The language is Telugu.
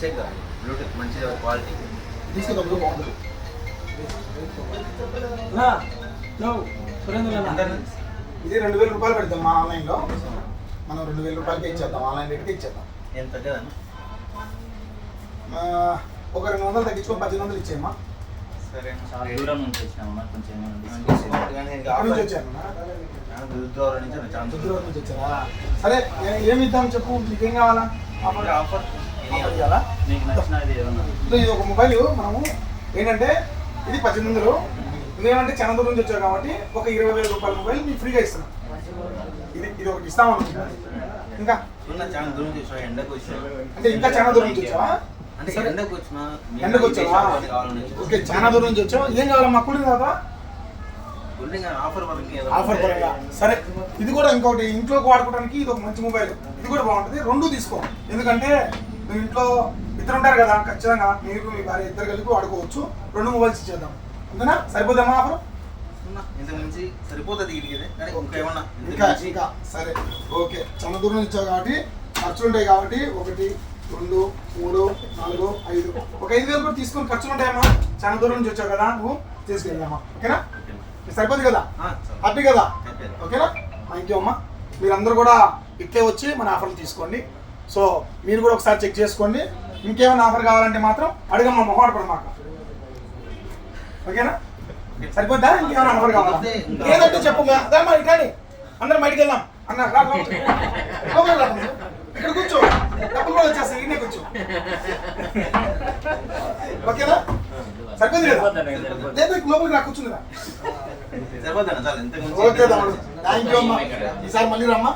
చెక్ బ్లూటూత్ మంచిగా క్వాలిటీ తీసుకుందాం బాగుంటుంది. ఇది 2000 రూపాయలు పెడతాం మా ఆన్లైన్లో. మనం 2000 రూపాయలకి ఇచ్చేద్దాం, ఆన్లైన్ రేట్కి ఇచ్చేద్దాం. ఎంత తగ్గదా? ఒక 200 తగ్గించుకొని 1800 ఇచ్చేయమ్మా. సరే దూరం నుంచి వచ్చినామా కొంచెం దుర్దూరం నుంచి దుర్దూరం నుంచి వచ్చారా? సరే ఏమి ఇద్దాం చెప్పు, మీకేం కావాలా? ఆఫర్ ఇవ్వాలా? నీకు నచ్చినది ఏమన్నా? ఇది ఒక మొబైల్ మనము ఏంటంటే ఇది 1800. నువ్వేమంటే చాలా దూరం నుంచి వచ్చావు కాబట్టి ఒక 20,000 రూపాయల మొబైల్ మీకు ఫ్రీగా ఇస్తున్నాం. ఇది ఒకటి ఇస్తామనుకుంటున్నాను. ఇంకా చాలా దూరం నుంచి వచ్చావు, ఎండకు వచ్చావు అంటే ఇంకా చాలా దూరం నుంచి వచ్చావా? అంటే ఎండకు వచ్చినా ఎండకు వచ్చావా? ఓకే, చాలా దూరం నుంచి వచ్చావు. ఏం కావాలమ్మా? కూలింగ్ కాదా? ఆఫర్ పరంగా సరే. ఇది కూడా ఇంకొకటి ఇంట్లోకి వాడుకోవడానికి ఇది ఒక మంచి మొబైల్. ఇది కూడా బాగుంటుంది. 2 తీసుకో. ఎందుకంటే నువ్వు ఇంట్లో ఇద్దరు ఉంటారు కదా, ఖచ్చితంగా మీరు మీ భార్య ఇద్దరు కలిపి వాడుకోవచ్చు. 2 మొబైల్స్ ఇచ్చేద్దాం. అంతేనా? సరిపోదమ్మా ఆఫర్? ఇంతకుమించి సరిపోతుంది. ఇంకా సరే ఓకే. చాలా దూరం ఇచ్చావు కాబట్టి ఖర్చులు ఉంటాయి కాబట్టి 1, 2, 3, 4, 5 ఒక 5,000 కూడా తీసుకొని ఖర్చులు ఉంటాయమ్మా. చాలా దూరం నుంచి వచ్చావు కదా, నువ్వు తీసుకెళ్ళామా? ఓకేనా? సరిపోదు కదా? హ్యాపీ కదా? ఓకేనా? థ్యాంక్ యూ అమ్మా. మీరందరూ కూడా ఇట్లే వచ్చి మన ఆఫర్లు తీసుకోండి. సో మీరు కూడా ఒకసారి చెక్ చేసుకోండి. ఇంకేమైనా ఆఫర్ కావాలంటే మాత్రం అడగమ్మా, మొహాడు పడ మాకు. ఓకేనా? సరిపోద్దా? ఇంకేమైనా ఆఫర్ కావాలా? ఏదంటే చెప్పు. ఇట్లాని అందరం బయటికి వెళ్దాం అన్న. ఇక్కడ కూర్చో, డబ్బులు కూడా వచ్చేస్తాయి. ఇన్నే కూర్చో. ఓకేనా? సరిపోతుంది కదా? లేదా లోపలికి రా, కూర్చుందిరా. ఓకే తమ్ముడు, థ్యాంక్ యూ అమ్మా. ఈసారి మళ్ళీ రమ్మా.